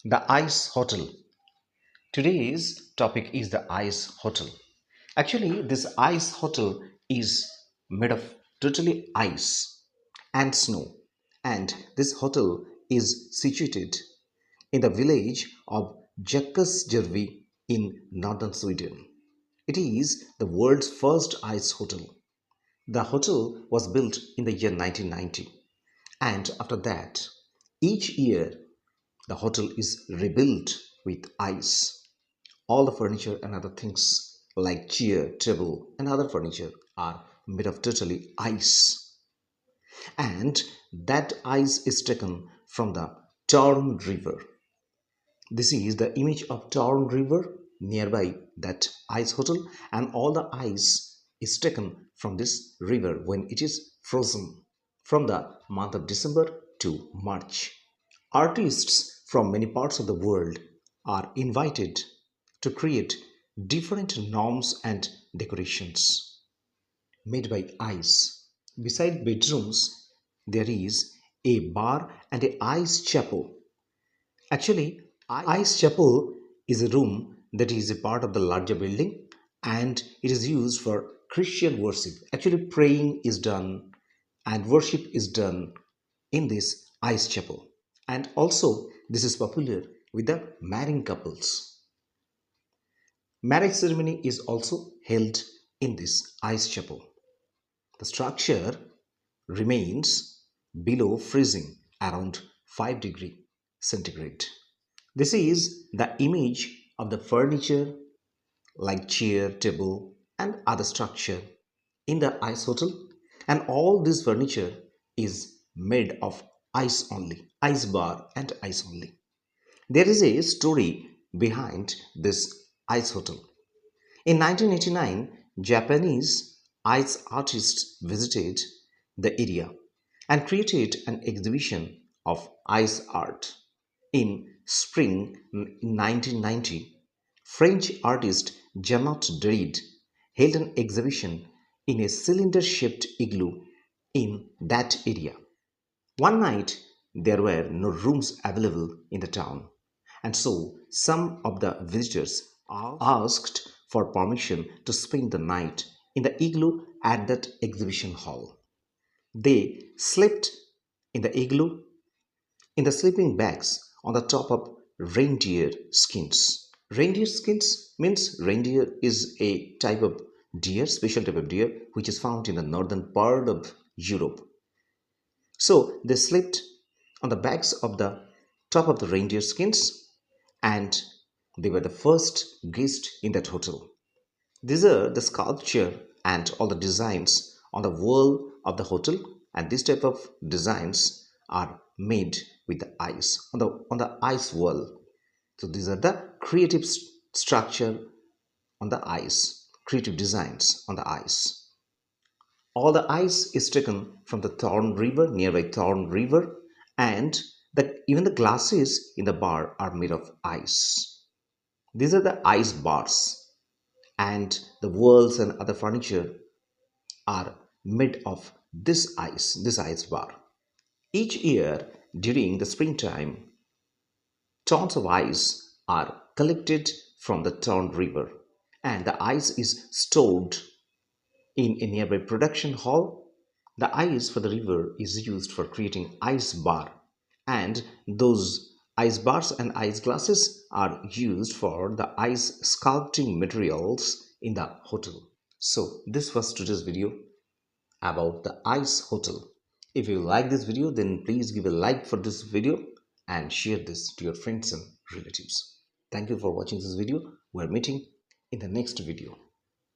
The Ice Hotel. Today's topic is the Ice Hotel. Actually, this Ice Hotel is made of totally ice and snow, and this hotel is situated in the village of Jakasjärvi in northern Sweden. It is the world's first ice hotel. The hotel was built in the year 1990, and after that, each year the hotel is rebuilt with ice. All the furniture and other things like chair, table, and other furniture are made of totally ice. And that ice is taken from the Tarn River. This is the image of Tarn River nearby that ice hotel, and all the ice is taken from this river when it is frozen from the month of December to March. Artists from many parts of the world are invited to create different norms and decorations made by ice. Beside bedrooms, there is a bar and a ice chapel. Actually, ice chapel is a room that is a part of the larger building, and it is used for Christian worship. Actually, praying is done and worship is done in this ice chapel. And also, this is popular with the marrying couples. Marriage ceremony is also held in this ice chapel. The structure remains below freezing around 5 degree centigrade. This is the image of the furniture like chair, table, and other structure in the ice hotel, and all this furniture is made of ice only, ice bar and ice only. There is a story behind this ice hotel. In 1989, Japanese ice artists visited the area and created an exhibition of ice art. In spring 1990, French artist Janot Darid held an exhibition in a cylinder-shaped igloo in that area. One night, there were no rooms available in the town, and so some of the visitors asked for permission to spend the night in the igloo at that exhibition hall. They slept in the igloo in the sleeping bags on the top of reindeer skins. Reindeer skins means reindeer is a type of deer, special type of deer, which is found in the northern part of Europe. So they slept on the backs of the top of the reindeer skins, and they were the first guest in that hotel. These are the sculpture and all the designs on the wall of the hotel, and this type of designs are made with the ice on the ice wall. So these are the creative structure on the ice, creative designs on the ice. All the ice is taken from the Thorn River, nearby Thorn River, and even the glasses in the bar are made of ice. These are the ice bars, and the walls and other furniture are made of this ice bar. Each year during the springtime, tons of ice are collected from the Thorn River, and the ice is stored in a nearby production hall. The ice for the river is used for creating ice bar, and those ice bars and ice glasses are used for the ice sculpting materials in the hotel. So this was today's video about the ice hotel. If you like this video, then please give a like for this video and share this to your friends and relatives. Thank you for watching this video. We're meeting in the next video.